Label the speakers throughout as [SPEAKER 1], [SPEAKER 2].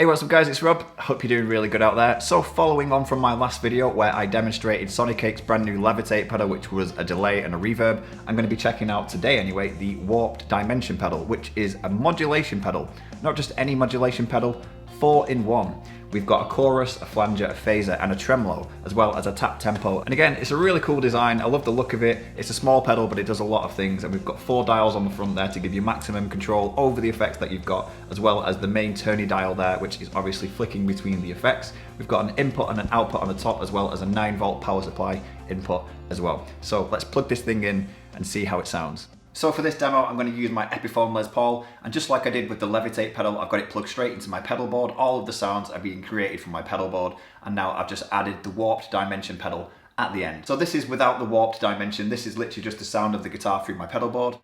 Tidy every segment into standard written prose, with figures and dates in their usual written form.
[SPEAKER 1] Hey, what's up guys, it's Rob. Hope you're doing really good out there. So following on from my last video where I demonstrated Sonicake's brand new Levitate pedal, which was a delay and a reverb, I'm going to be checking out today anyway the Warped Dimension pedal, which is a modulation pedal. Not just any modulation pedal, 4-in-1. We've got a chorus, a flanger, a phaser, and a tremolo, as well as a tap tempo. And again, it's a really cool design. I love the look of it. It's a small pedal, but it does a lot of things. And we've got 4 dials on the front there to give you maximum control over the effects that you've got, as well as the main turny dial there, which is obviously flicking between the effects. We've got an input and an output on the top, as well as a 9-volt power supply input as well. So let's plug this thing in and see how it sounds. So for this demo, I'm going to use my Epiphone Les Paul, and just like I did with the Levitate pedal, I've got it plugged straight into my pedal board. All of the sounds are being created from my pedal board, and now I've just added the Warped Dimension pedal at the end. So this is without the Warped Dimension. This is literally just the sound of the guitar through my pedal board.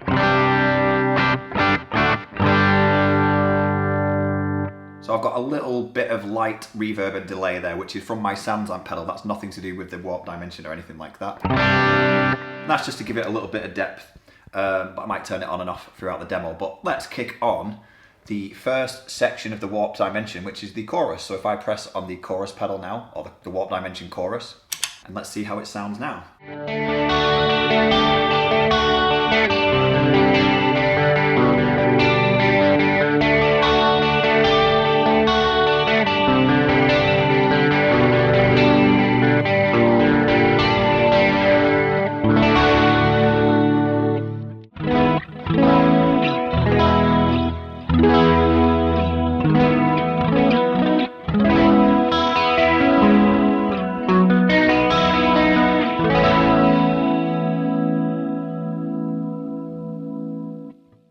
[SPEAKER 1] So I've got a little bit of light reverb and delay there, which is from my Samsamp pedal. That's nothing to do with the Warped Dimension or anything like that. And that's just to give it a little bit of depth. But I might turn it on and off throughout the demo. But let's kick on the first section of the Warped Dimension, which is the chorus. So if I press on the chorus pedal now, or the Warped Dimension chorus, and let's see how it sounds now.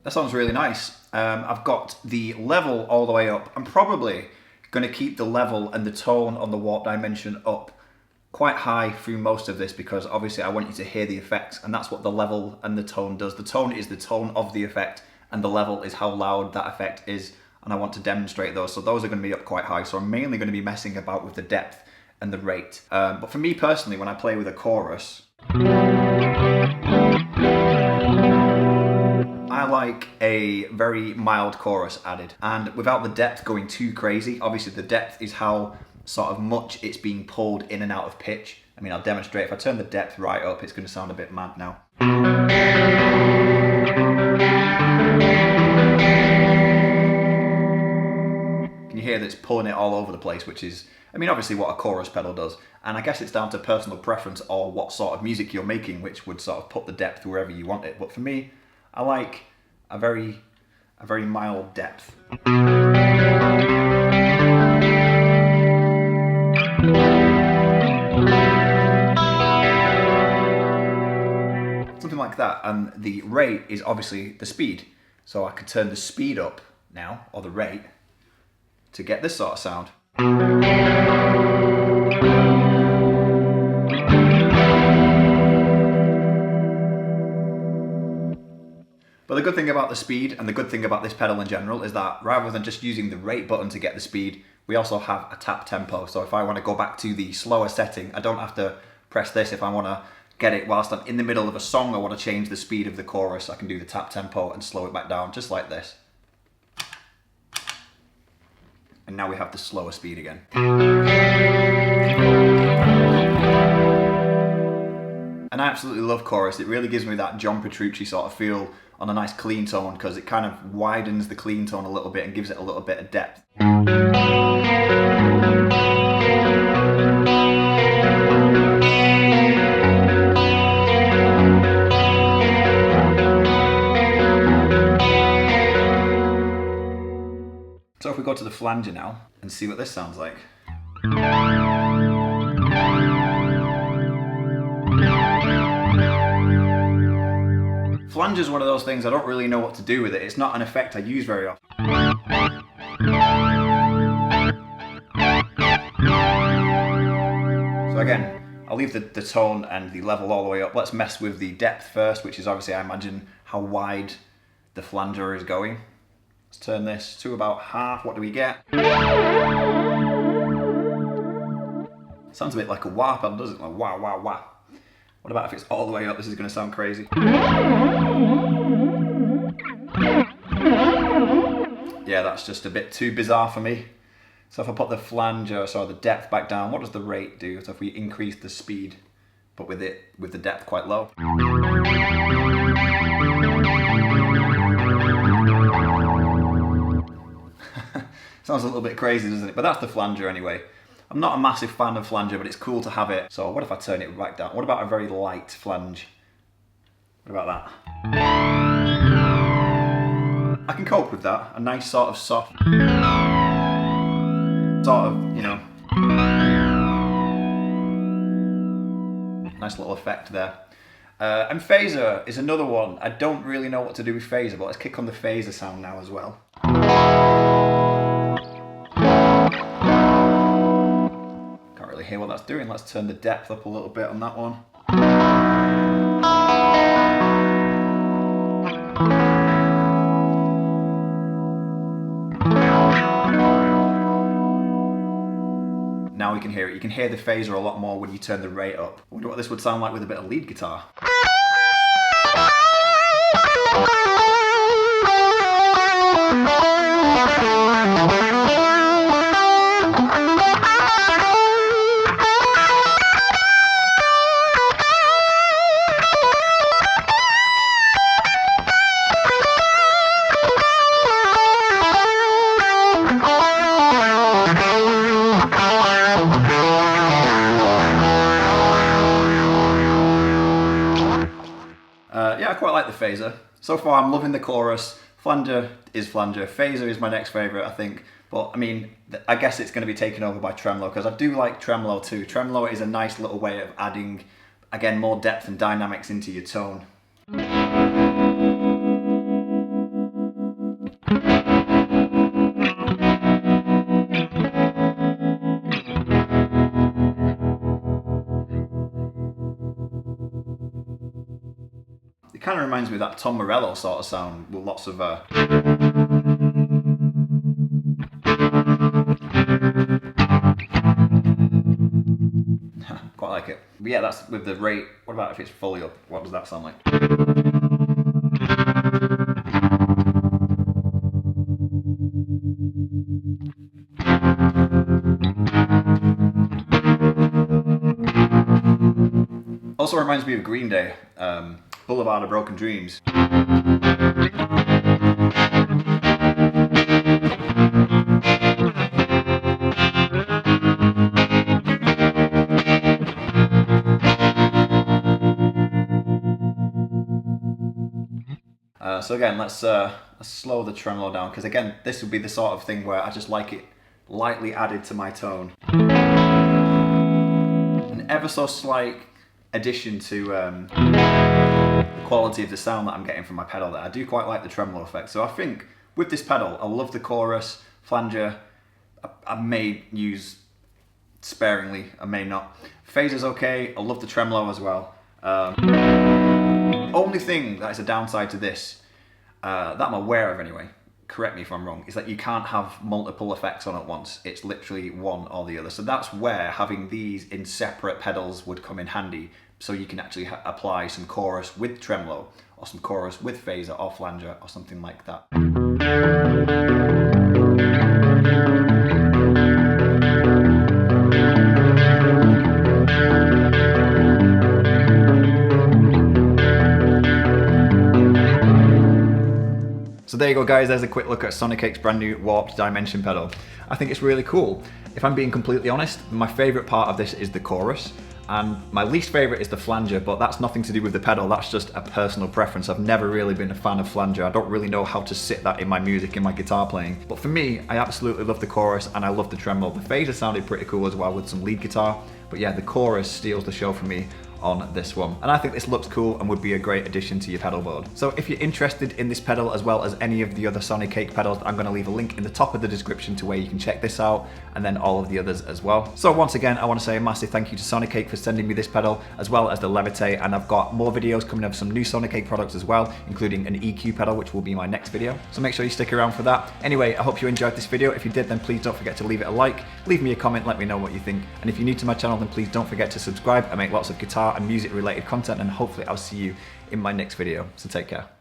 [SPEAKER 1] That sounds really nice. I've got the level all the way up. I'm probably going to keep the level and the tone on the Warped Dimension up quite high through most of this, because obviously I want you to hear the effects, and that's what the level and the tone does. The tone is the tone of the effect, and the level is how loud that effect is, and I want to demonstrate those. So those are going to be up quite high. So I'm mainly going to be messing about with the depth and the rate. But for me personally, when I play with a chorus, I like a very mild chorus added, and without the depth going too crazy. Obviously the depth is how sort of much it's being pulled in and out of pitch. I mean, I'll demonstrate. If I turn the depth right up, it's going to sound a bit mad now. Can you hear that it's pulling it all over the place, which is, I mean, obviously what a chorus pedal does. And I guess it's down to personal preference or what sort of music you're making, which would sort of put the depth wherever you want it. But for me, I like a very mild depth. Something like that. And the rate is obviously the speed. So I could turn the speed up now, or the rate, to get this sort of sound. But the good thing about the speed, and the good thing about this pedal in general, is that rather than just using the rate button to get the speed, we also have a tap tempo. So if I want to go back to the slower setting, I don't have to press this. If I want to get it whilst I'm in the middle of a song, I want to change the speed of the chorus, I can do the tap tempo and slow it back down, just like this. And now we have the slower speed again. And I absolutely love chorus. It really gives me that John Petrucci sort of feel on a nice clean tone, because it kind of widens the clean tone a little bit and gives it a little bit of depth. So if we go to the flanger now and see what this sounds like. Flanger is one of those things I don't really know what to do with it. It's not an effect I use very often. So again, I'll leave the tone and the level all the way up. Let's mess with the depth first, which is obviously, I imagine, how wide the flanger is going. Let's turn this to about half. What do we get? Sounds a bit like a wah pedal, doesn't it? Like wah, wah, wah. What about if it's all the way up? This is going to sound crazy. Yeah, that's just a bit too bizarre for me. So if I put the flanger, so the depth back down, what does the rate do? So if we increase the speed, but with the depth quite low. Sounds a little bit crazy, doesn't it? But that's the flanger anyway. I'm not a massive fan of flanger, but it's cool to have it. So what if I turn it back down? What about a very light flange? What about that? I can cope with that. A nice sort of soft, sort of, you know, nice little effect there. And phaser is another one. I don't really know what to do with phaser, but let's kick on the phaser sound now as well. Can't really hear what that's doing. Let's turn the depth up a little bit on that one. Now we can hear it. You can hear the phaser a lot more when you turn the rate up. I wonder what this would sound like with a bit of lead guitar. Yeah, I quite like the phaser. So far I'm loving the chorus. Flanger is flanger. Phaser is my next favourite, I think. But I mean, I guess it's going to be taken over by tremolo, because I do like tremolo too. Tremolo is a nice little way of adding, again, more depth and dynamics into your tone. It kind of reminds me of that Tom Morello sort of sound with lots of quite like it. But yeah, that's with the rate. What about if it's fully up? What does that sound like? Also reminds me of Green Day, Boulevard of Broken Dreams. So again, let's slow the tremolo down, because again, this would be the sort of thing where I just like it lightly added to my tone. An ever so slight addition to the quality of the sound that I'm getting from my pedal there. I do quite like the tremolo effect. So I think with this pedal, I love the chorus, flanger, I may use sparingly, I may not. Phaser's okay, I love the tremolo as well. Only thing that is a downside to this, that I'm aware of anyway, correct me if I'm wrong, is that you can't have multiple effects on at once. It's literally one or the other. So that's where having these in separate pedals would come in handy. So you can actually apply some chorus with tremolo, or some chorus with phaser or flanger, or something like that. So there you go guys, there's a quick look at Sonicake's brand new Warped Dimension pedal. I think it's really cool. If I'm being completely honest, my favourite part of this is the chorus, and my least favourite is the flanger, but that's nothing to do with the pedal, that's just a personal preference. I've never really been a fan of flanger. I don't really know how to sit that in my music, in my guitar playing. But for me, I absolutely love the chorus and I love the tremolo. The phaser sounded pretty cool as well with some lead guitar, but yeah, the chorus steals the show for me on this one. And I think this looks cool and would be a great addition to your pedal board. So if you're interested in this pedal as well as any of the other Sonicake pedals, I'm going to leave a link in the top of the description to where you can check this out, and then all of the others as well. So once again, I want to say a massive thank you to Sonicake for sending me this pedal, as well as the Levitate, and I've got more videos coming of some new Sonicake products as well, including an EQ pedal, which will be my next video. So make sure you stick around for that. Anyway, I hope you enjoyed this video. If you did, then please don't forget to leave it a like, leave me a comment, let me know what you think. And if you're new to my channel, then please don't forget to subscribe. I make lots of guitar and music related content, and hopefully I'll see you in my next video. So take care.